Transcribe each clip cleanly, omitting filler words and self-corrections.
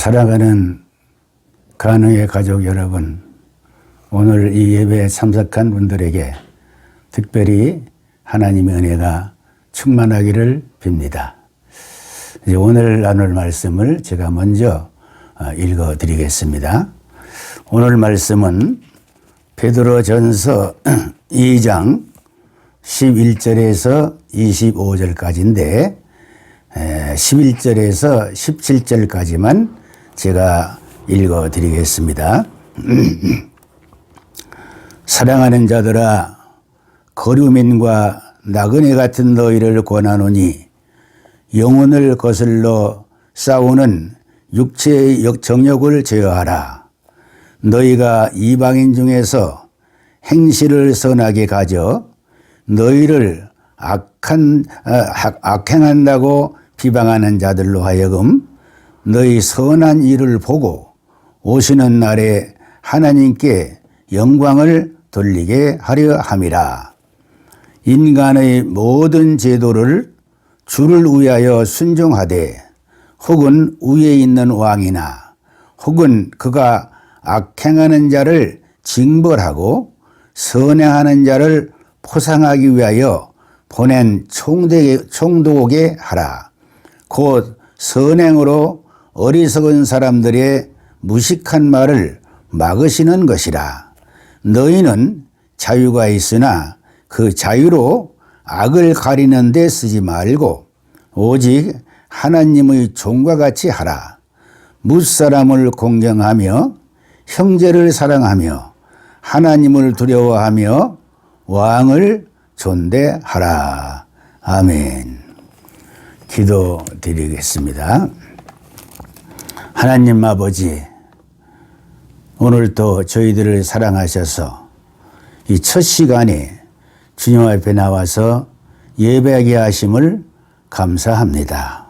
사랑하는 간흥의 가족 여러분, 오늘 이 예배에 참석한 분들에게 특별히 하나님의 은혜가 충만하기를 빕니다. 이제 오늘 나눌 말씀을 제가 먼저 읽어드리겠습니다. 오늘 말씀은 베드로전서 2장 11절에서 25절까지인데 11절에서 17절까지만 제가 읽어드리겠습니다. 사랑하는 자들아, 거류민과 나그네 같은 너희를 권하노니 영혼을 거슬러 싸우는 육체의 정욕을 제어하라. 너희가 이방인 중에서 행실을 선하게 가져 너희를 악행한다고 비방하는 자들로 하여금 너희 선한 일을 보고 오시는 날에 하나님께 영광을 돌리게 하려 함이라. 인간의 모든 제도를 주를 위하여 순종하되 혹은 위에 있는 왕이나 혹은 그가 악행하는 자를 징벌하고 선행하는 자를 포상하기 위하여 보낸 총독에게 하라. 곧 선행으로 어리석은 사람들의 무식한 말을 막으시는 것이라. 너희는 자유가 있으나 그 자유로 악을 가리는 데 쓰지 말고 오직 하나님의 종과 같이 하라. 무사람을 공경하며 형제를 사랑하며 하나님을 두려워하며 왕을 존대하라. 아멘. 기도드리겠습니다. 하나님 아버지, 오늘도 저희들을 사랑하셔서 이 첫 시간에 주님 앞에 나와서 예배하게 하심을 감사합니다.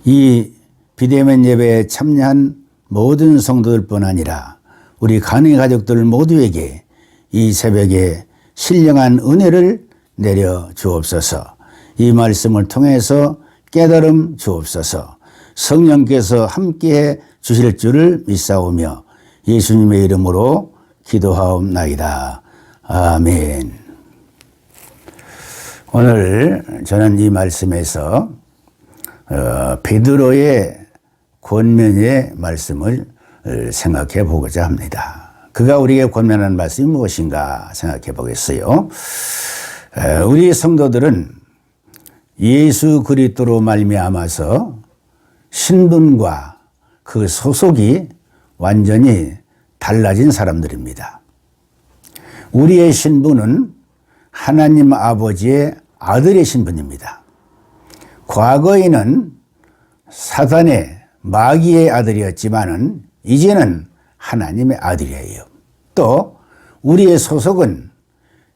이 비대면 예배에 참여한 모든 성도들뿐 아니라 우리 간흥의 가족들 모두에게 이 새벽에 신령한 은혜를 내려 주옵소서. 이 말씀을 통해서 깨달음 주옵소서. 성령께서 함께해 주실 줄을 믿사오며 예수님의 이름으로 기도하옵나이다. 아멘. 오늘 저는 이 말씀에서 베드로의 권면의 말씀을 생각해 보고자 합니다. 그가 우리에게 권면하는 말씀이 무엇인가 생각해 보겠어요. 우리 성도들은 예수 그리스도로 말미암아서 신분과 그 소속이 완전히 달라진 사람들입니다. 우리의 신분은 하나님 아버지의 아들의 신분입니다. 과거에는 사단의 마귀의 아들이었지만은 이제는 하나님의 아들이에요. 또 우리의 소속은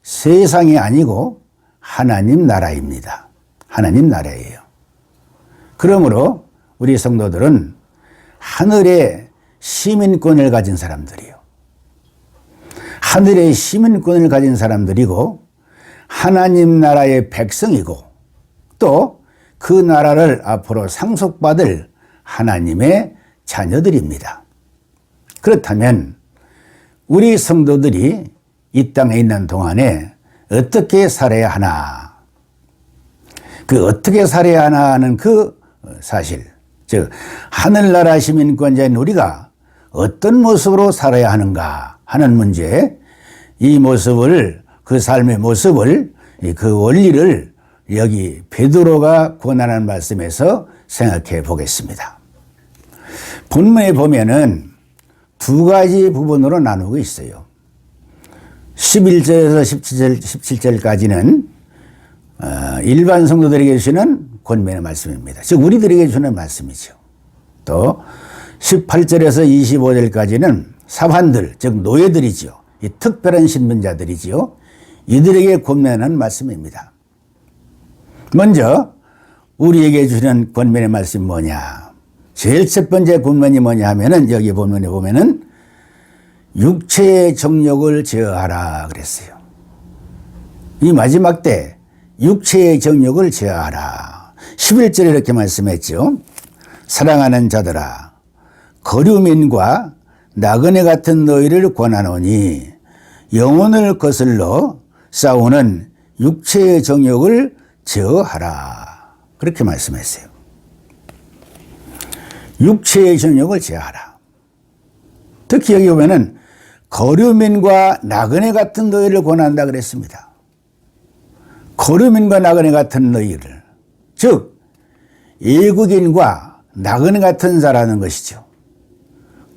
세상이 아니고 하나님 나라입니다. 하나님 나라예요. 그러므로 우리 성도들은 하늘의 시민권을 가진 사람들이요. 하늘의 시민권을 가진 사람들이고 하나님 나라의 백성이고 또 그 나라를 앞으로 상속받을 하나님의 자녀들입니다. 그렇다면 우리 성도들이 이 땅에 있는 동안에 어떻게 살아야 하나? 그 어떻게 살아야 하나 하는 그 사실, 즉 하늘나라 시민권자인 우리가 어떤 모습으로 살아야 하는가 하는 문제, 이 모습을, 그 삶의 모습을, 그 원리를 여기 베드로가 권하는 말씀에서 생각해 보겠습니다. 본문에 보면은 두 가지 부분으로 나누고 있어요. 11절에서 17절까지는 일반 성도들에게 주시는 권면의 말씀입니다. 즉 우리들에게 주는 말씀이죠. 또 18절에서 25절까지는 사환들, 즉 노예들이죠. 이 특별한 신분자들이죠. 이들에게 권면하는 말씀입니다. 먼저 우리에게 주시는 권면의 말씀이 뭐냐? 제일 첫 번째 권면이 뭐냐 하면은 여기 본문에 보면은 육체의 정욕을 제어하라 그랬어요. 이 마지막 때 육체의 정욕을 제어하라. 11절에 이렇게 말씀했죠. 사랑하는 자들아, 거류민과 나그네 같은 너희를 권하노니 영혼을 거슬러 싸우는 육체의 정욕을 제어하라. 그렇게 말씀했어요. 육체의 정욕을 제어하라. 특히 여기 보면은 거류민과 나그네 같은 너희를 권한다 그랬습니다. 거류민과 나그네 같은 너희를, 즉 외국인과 나그네 같은 자라는 것이죠.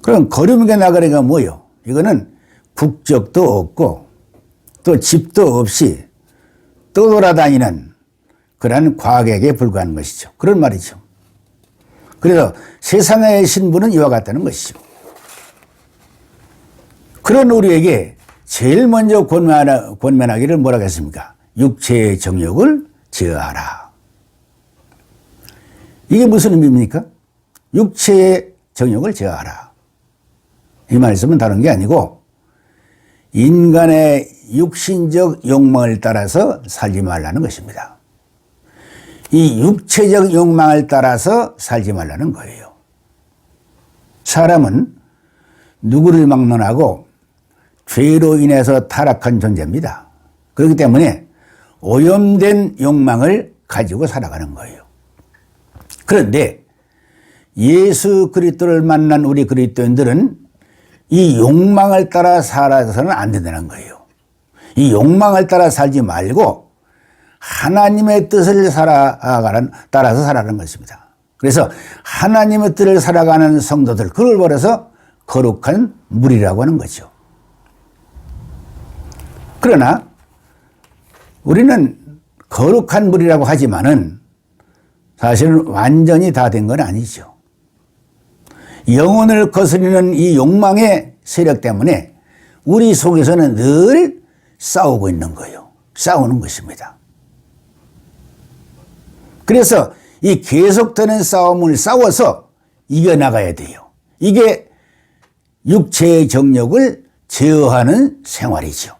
그럼 거류민과 나그네가 뭐요? 이거는 국적도 없고 또 집도 없이 떠돌아다니는 그러한 과객에 불과한 것이죠. 그런 말이죠. 그래서 세상의 신분은 이와 같다는 것이죠. 그런 우리에게 제일 먼저 권면하기를 뭐라고 했습니까? 육체의 정욕을 제어하라. 이게 무슨 의미입니까? 육체의 정욕을 제어하라. 이 말씀은 다른 게 아니고 인간의 육신적 욕망을 따라서 살지 말라는 것입니다. 이 육체적 욕망을 따라서 살지 말라는 거예요. 사람은 누구를 막론하고 죄로 인해서 타락한 존재입니다. 그렇기 때문에 오염된 욕망을 가지고 살아가는 거예요. 그런데 예수 그리스도를 만난 우리 그리스도인들은 이 욕망을 따라 살아서는 안 된다는 거예요. 이 욕망을 따라 살지 말고 하나님의 뜻을 따라서 살아가는 것입니다. 그래서 하나님의 뜻을 살아가는 성도들, 그걸 벌여서 거룩한 무리라고 하는 거죠. 그러나 우리는 거룩한 무리라고 하지만은 사실은 완전히 다 된 건 아니죠. 영혼을 거스르는 이 욕망의 세력 때문에 우리 속에서는 늘 싸우고 있는 거예요. 싸우는 것입니다. 그래서 이 계속되는 싸움을 싸워서 이겨나가야 돼요. 이게 육체의 정욕을 제어하는 생활이죠.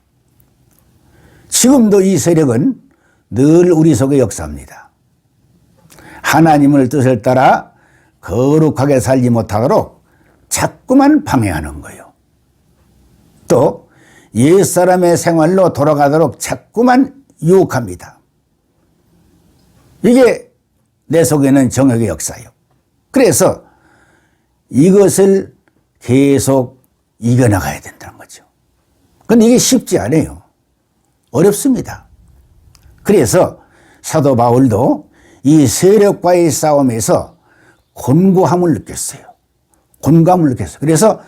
지금도 이 세력은 늘 우리 속에 역사합니다. 하나님을 뜻을 따라 거룩하게 살지 못하도록 자꾸만 방해하는 거예요. 또 옛사람의 생활로 돌아가도록 자꾸만 유혹합니다. 이게 내 속에는 정욕의 역사예요. 그래서 이것을 계속 이겨나가야 된다는 거죠. 그런데 이게 쉽지 않아요. 어렵습니다. 그래서 사도 바울도 이 세력과의 싸움에서 곤고함을 느꼈어요. 곤고함을 느꼈어요. 그래서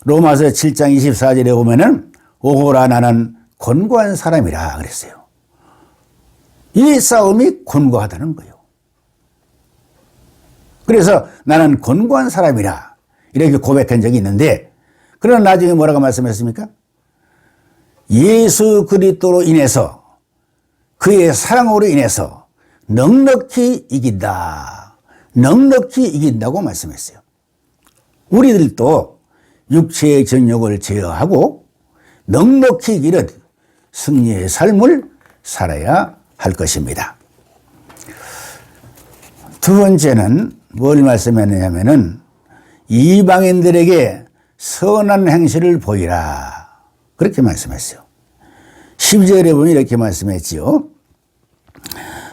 로마서 7장 24절에 보면은 오호라 나는 곤고한 사람이라 그랬어요. 이 싸움이 곤고하다는 거예요. 그래서 나는 곤고한 사람이라 이렇게 고백한 적이 있는데, 그러나 나중에 뭐라고 말씀했습니까? 예수 그리스도로 인해서, 그의 사랑으로 인해서 넉넉히 이긴다. 넉넉히 이긴다고 말씀했어요. 우리들도 육체의 정욕을 제어하고 넉넉히 이기는 승리의 삶을 살아야 할 것입니다. 두 번째는 뭘 말씀했느냐면은 이방인들에게 선한 행실을 보이라. 그렇게 말씀했어요. 12절에 보면 이렇게 말씀했지요.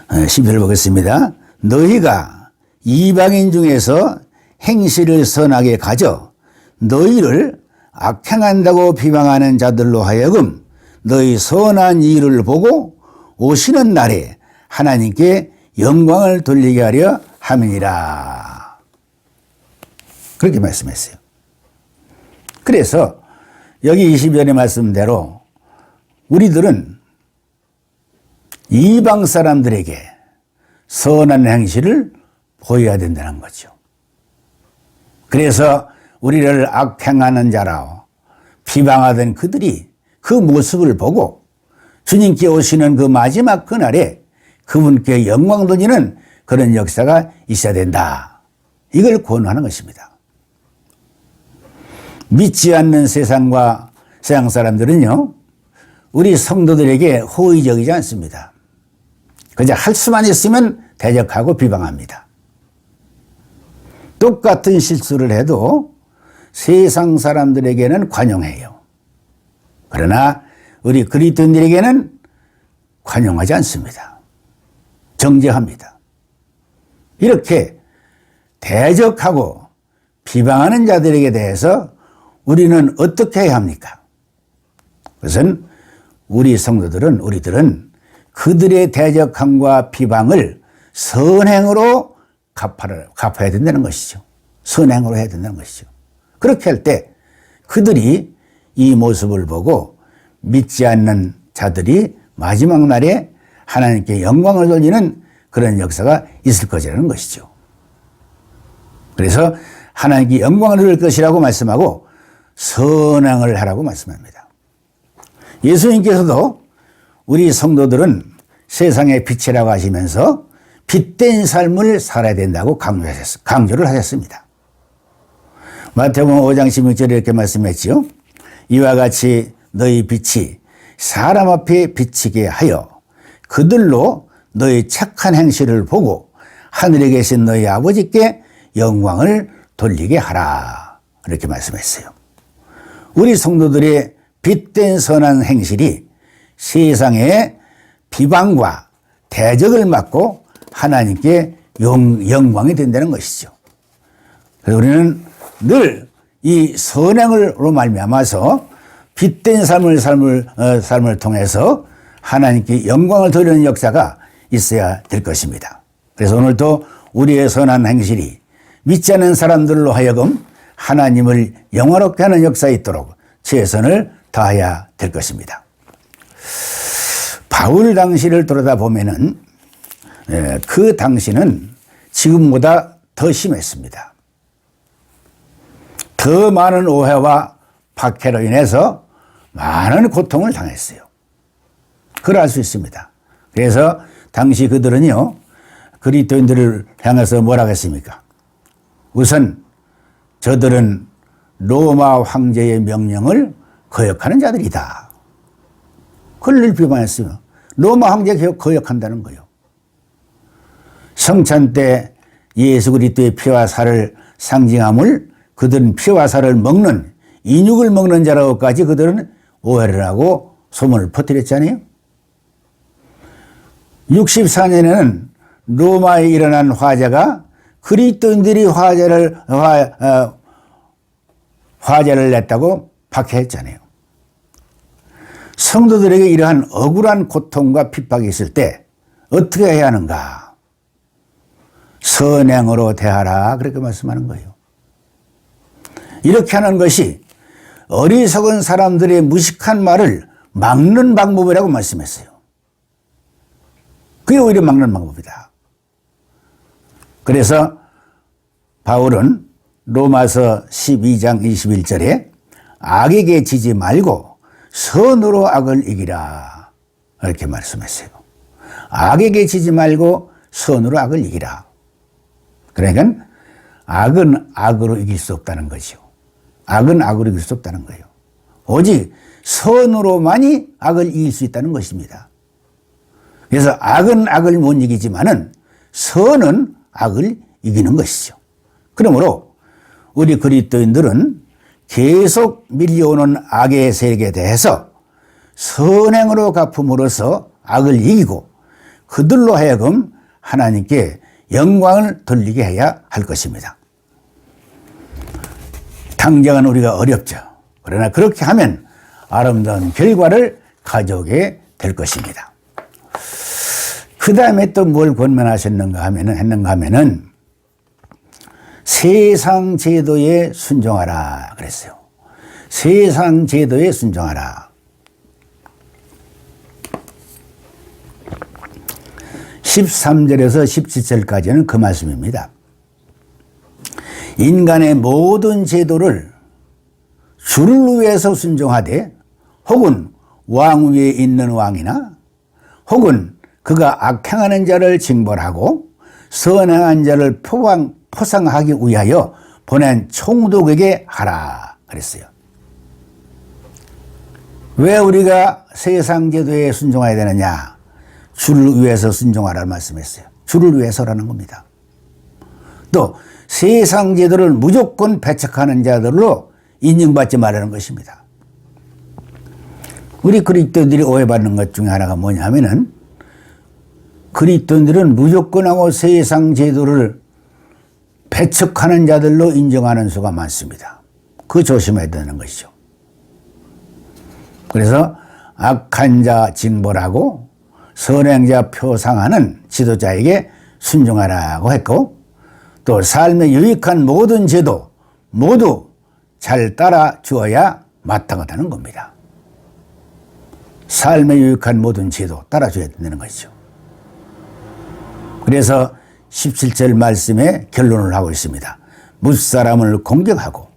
12절 보겠습니다. 너희가 이방인 중에서 행실을 선하게 가져 너희를 악행한다고 비방하는 자들로 하여금 너희 선한 일을 보고 오시는 날에 하나님께 영광을 돌리게 하려 함이니라. 그렇게 말씀했어요. 그래서 여기 20절의 말씀대로 우리들은 이방 사람들에게 선한 행실을 보여야 된다는 거죠. 그래서 우리를 악행하는 자라 비방하던 그들이 그 모습을 보고 주님께 오시는 그 마지막 그날에 그분께 영광 돌리는 그런 역사가 있어야 된다. 이걸 권하는 것입니다. 믿지 않는 세상 사람들은요, 우리 성도들에게 호의적이지 않습니다. 그저 할 수만 있으면 대적하고 비방합니다. 똑같은 실수를 해도 세상 사람들에게는 관용해요. 그러나 우리 그리스도인들에게는 관용하지 않습니다. 정죄합니다. 이렇게 대적하고 비방하는 자들에게 대해서 우리는 어떻게 해야 합니까? 그것은 우리들은 그들의 대적함과 비방을 선행으로 갚아야 된다는 것이죠. 선행으로 해야 된다는 것이죠. 그렇게 할 때 그들이 이 모습을 보고 믿지 않는 자들이 마지막 날에 하나님께 영광을 돌리는 그런 역사가 있을 것이라는 것이죠. 그래서 하나님께 영광을 돌릴 것이라고 말씀하고 선행을 하라고 말씀합니다. 예수님께서도 우리 성도들은 세상의 빛이라고 하시면서 빛된 삶을 살아야 된다고 강조를 하셨습니다. 마태복음 5장 16절에 이렇게 말씀했지요. 이와 같이 너희 빛이 사람 앞에 비치게 하여 그들로 너희 착한 행실을 보고 하늘에 계신 너희 아버지께 영광을 돌리게 하라. 이렇게 말씀했어요. 우리 성도들의 빛된 선한 행실이 세상의 비방과 대적을 막고 하나님께 영광이 된다는 것이죠. 그래서 우리는 늘 이 선행으로 말미암아서 빛된 삶을 통해서 하나님께 영광을 돌리는 역사가 있어야 될 것입니다. 그래서 오늘도 우리의 선한 행실이 믿지 않는 사람들로 하여금 하나님을 영화롭게 하는 역사에 있도록 최선을 다해야 될 것입니다. 바울 당시를 돌아다보면은 그 당시는 지금보다 더 심했습니다. 더 많은 오해와 박해로 인해서 많은 고통을 당했어요. 그걸 알 수 있습니다. 그래서 당시 그들은요, 그리스도인들을 향해서 뭐라고 했습니까? 우선 저들은 로마 황제의 명령을 거역하는 자들이다. 그걸 늘 비판했어요. 로마 황제가 거역한다는 거예요. 성찬 때 예수 그리스도의 피와 살을 상징함을 그들은 피와 살을 먹는 인육을 먹는 자라고까지 그들은 오해를 하고 소문을 퍼뜨렸잖아요. 64년에는 로마에 일어난 화재가 그리스도인들이 화재를 냈다고 박해했잖아요. 성도들에게 이러한 억울한 고통과 핍박이 있을 때 어떻게 해야 하는가? 선행으로 대하라, 그렇게 말씀하는 거예요. 이렇게 하는 것이 어리석은 사람들의 무식한 말을 막는 방법이라고 말씀했어요. 그게 오히려 막는 방법이다. 그래서 바울은 로마서 12장 21절에 악에게 지지 말고 선으로 악을 이기라, 이렇게 말씀했어요. 악에게 지지 말고 선으로 악을 이기라. 그러니까 악은 악으로 이길 수 없다는 거죠. 악은 악으로 이길 수 없다는 거예요. 오직 선으로만이 악을 이길 수 있다는 것입니다. 그래서 악은 악을 못 이기지만은 선은 악을 이기는 것이죠. 그러므로 우리 그리스도인들은 계속 밀려오는 악의 세력에 대해서 선행으로 갚음으로써 악을 이기고 그들로 하여금 하나님께 영광을 돌리게 해야 할 것입니다. 당장은 우리가 어렵죠. 그러나 그렇게 하면 아름다운 결과를 가져오게 될 것입니다. 그 다음에 또 뭘 권면하셨는가 하면은 세상 제도에 순종하라 그랬어요. 세상 제도에 순종하라. 13절에서 17절까지는 그 말씀입니다. 인간의 모든 제도를 주를 위해서 순종하되 혹은 왕 위에 있는 왕이나 혹은 그가 악행하는 자를 징벌하고 선행한 자를 포상하기 위하여 보낸 총독에게 하라 그랬어요. 왜 우리가 세상 제도에 순종해야 되느냐? 주를 위해서 순종하라는 말씀했어요. 주를 위해서라는 겁니다. 또 세상 제도를 무조건 배척하는 자들로 인정받지 말라는 것입니다. 우리 그리스도인들이 오해받는 것 중에 하나가 뭐냐면은 그리스도인들은 무조건하고 세상 제도를 배척하는 자들로 인정하는 수가 많습니다. 그거 조심해야 되는 것이죠. 그래서 악한 자 징벌하고 선행자 표상하는 지도자에게 순종하라고 했고, 또 삶에 유익한 모든 제도 모두 잘 따라 주어야 마땅하다는 겁니다. 삶에 유익한 모든 제도 따라줘야 된다는 것이죠. 그래서 17절 말씀에 결론을 하고 있습니다. 무사람을 공경하고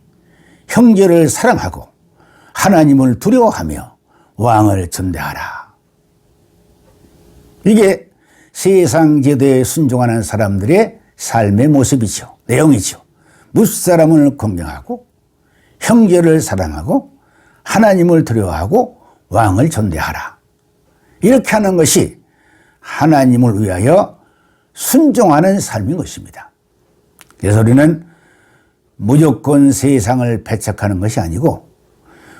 형제를 사랑하고 하나님을 두려워하며 왕을 존대하라. 이게 세상 제도에 순종하는 사람들의 삶의 모습이죠. 내용이죠. 무사람을 공경하고 형제를 사랑하고 하나님을 두려워하고 왕을 존대하라. 이렇게 하는 것이 하나님을 위하여 순종하는 삶인 것입니다. 그래서 우리는 무조건 세상을 배척하는 것이 아니고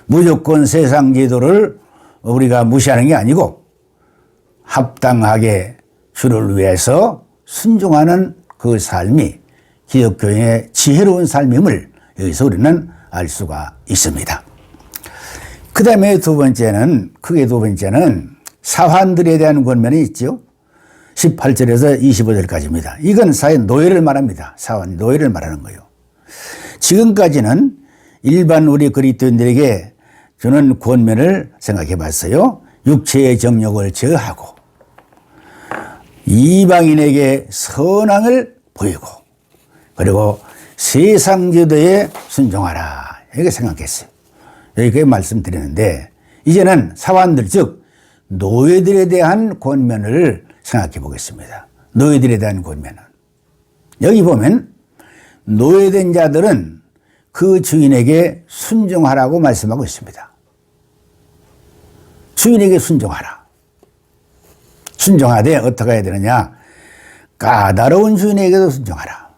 무조건 세상 제도를 우리가 무시하는 게 아니고 합당하게 주를 위해서 순종하는 그 삶이 기독교의 지혜로운 삶임을 여기서 우리는 알 수가 있습니다. 그 다음에 크게 두 번째는 사환들에 대한 권면이 있죠. 18절에서 25절까지입니다. 이건 사회 노예를 말합니다. 사환, 노예를 말하는 거예요. 지금까지는 일반 우리 그리스도인들에게 주는 권면을 생각해 봤어요. 육체의 정욕을 제어하고 이방인에게 선앙을 보이고 그리고 세상 제도에 순종하라. 이렇게 생각했어요. 여기까지 말씀드리는데 이제는 사환들 즉 노예들에 대한 권면을 생각해 보겠습니다. 노예들에 대한 권면은 여기 보면 노예된 자들은 그 주인에게 순종하라고 말씀하고 있습니다. 주인에게 순종하라. 순종하되 어떻게 해야 되느냐? 까다로운 주인에게도 순종하라.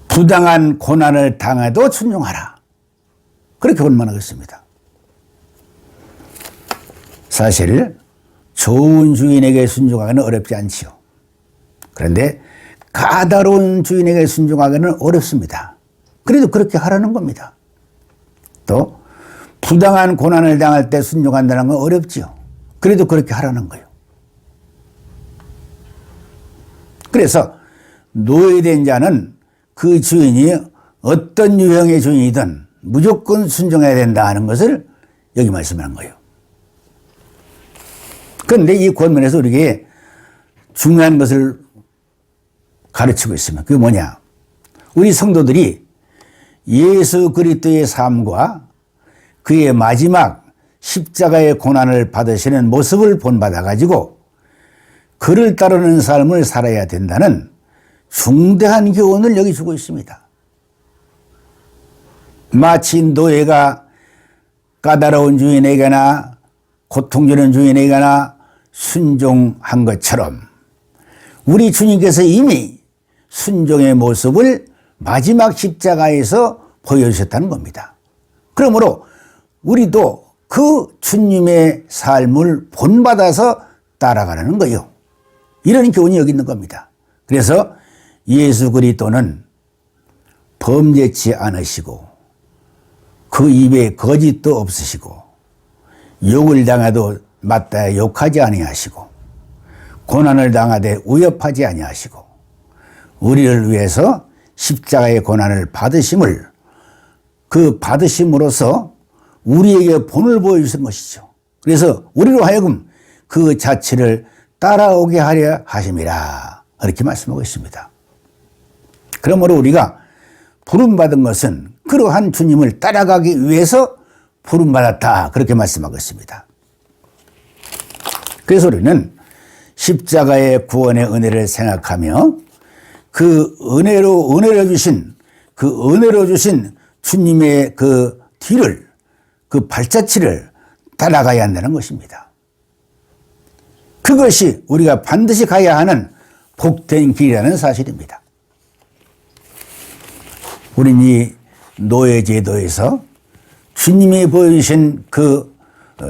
부당한 고난을 당해도 순종하라. 그렇게 권면하고 있습니다. 사실 좋은 주인에게 순종하기는 어렵지 않지요. 그런데 까다로운 주인에게 순종하기는 어렵습니다. 그래도 그렇게 하라는 겁니다. 또 부당한 고난을 당할 때 순종한다는 건 어렵지요. 그래도 그렇게 하라는 거예요. 그래서 노예된 자는 그 주인이 어떤 유형의 주인이든 무조건 순종해야 된다 하는 것을 여기 말씀하는 거예요. 그런데 이 권면에서 우리에게 중요한 것을 가르치고 있습니다. 그게 뭐냐? 우리 성도들이 예수 그리스도의 삶과 그의 마지막 십자가의 고난을 받으시는 모습을 본받아 가지고 그를 따르는 삶을 살아야 된다는 중대한 교훈을 여기 주고 있습니다. 마치 노예가 까다로운 주인에게나 고통 주는 주인에게나 순종한 것처럼 우리 주님께서 이미 순종의 모습을 마지막 십자가에서 보여주셨다는 겁니다. 그러므로 우리도 그 주님의 삶을 본받아서 따라가라는 거예요. 이런 교훈이 여기 있는 겁니다. 그래서 예수 그리스도는 범죄치 않으시고 그 입에 거짓도 없으시고 욕을 당해도 맞다야 욕하지 아니하시고 고난을 당하되 위협하지 아니하시고 우리를 위해서 십자가의 고난을 받으심을 그 받으심으로써 우리에게 본을 보여주신 것이죠. 그래서 우리로 하여금 그 자체를 따라오게 하려 하심이라 이렇게 말씀하고 있습니다. 그러므로 우리가 부름받은 것은 그러한 주님을 따라가기 위해서 부름받았다 그렇게 말씀하고 있습니다. 그래서 우리는 십자가의 구원의 은혜를 생각하며 그 은혜로 주신 주님의 그 뒤를 그 발자취를 따라가야 한다는 것입니다. 그것이 우리가 반드시 가야 하는 복된 길이라는 사실입니다. 우린 이 노예제도에서 주님이 보여주신 그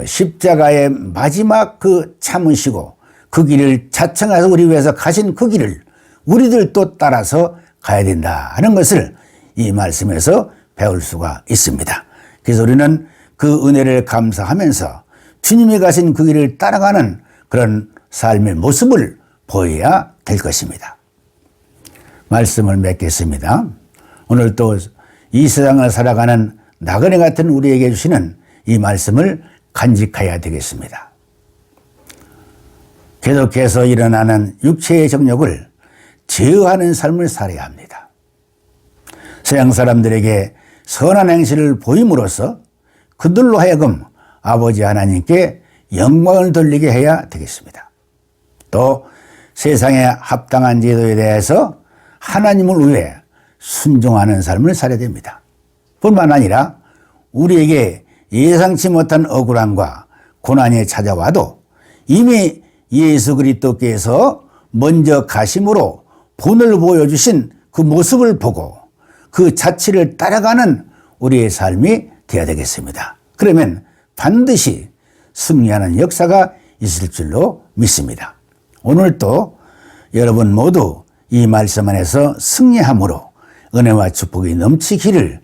십자가의 마지막 그 참으시고 그 길을 자청해서 우리 위해서 가신 그 길을 우리들도 따라서 가야 된다 하는 것을 이 말씀에서 배울 수가 있습니다. 그래서 우리는 그 은혜를 감사하면서 주님이 가신 그 길을 따라가는 그런 삶의 모습을 보여야 될 것입니다. 말씀을 맺겠습니다. 오늘 또 이 세상을 살아가는 나그네 같은 우리에게 주시는 이 말씀을 간직해야 되겠습니다. 계속해서 일어나는 육체의 정욕을 제어하는 삶을 살아야 합니다. 서양 사람들에게 선한 행실을 보임으로써 그들로 하여금 아버지 하나님께 영광을 돌리게 해야 되겠습니다. 또 세상에 합당한 제도에 대해서 하나님을 위해 순종하는 삶을 살아야 됩니다. 뿐만 아니라 우리에게 예상치 못한 억울함과 고난이 찾아와도 이미 예수 그리스도께서 먼저 가심으로 본을 보여주신 그 모습을 보고 그 자취를 따라가는 우리의 삶이 되어야 되겠습니다. 그러면 반드시 승리하는 역사가 있을 줄로 믿습니다. 오늘도 여러분 모두 이 말씀 안에서 승리함으로 은혜와 축복이 넘치시기를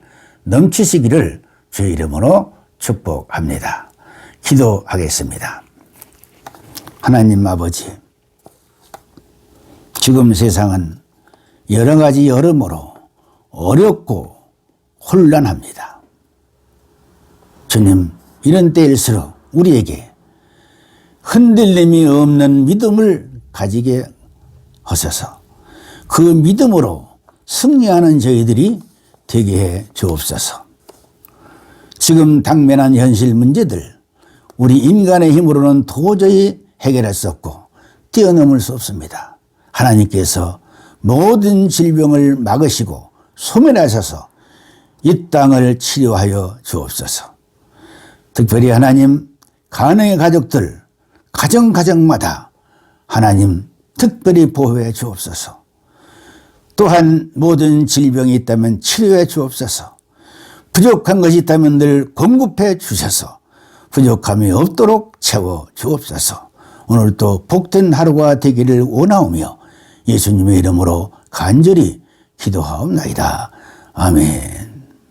주의 이름으로 축복합니다. 기도하겠습니다. 하나님 아버지, 지금 세상은 여러 가지 여러모로 어렵고 혼란합니다. 주님, 이런 때일수록 우리에게 흔들림이 없는 믿음을 가지게 하소서. 그 믿음으로 승리하는 저희들이 되게 해 주옵소서. 지금 당면한 현실 문제들, 우리 인간의 힘으로는 도저히 해결할 수 없고 뛰어넘을 수 없습니다. 하나님께서 모든 질병을 막으시고 소멸하셔서 이 땅을 치료하여 주옵소서. 특별히 하나님, 가정의 가족들, 가정마다 하나님 특별히 보호해 주옵소서. 또한 모든 질병이 있다면 치료해 주옵소서. 부족한 것이 있다면 늘 공급해 주셔서 부족함이 없도록 채워 주옵소서. 오늘도 복된 하루가 되기를 원하오며 예수님의 이름으로 간절히 기도하옵나이다. 아멘.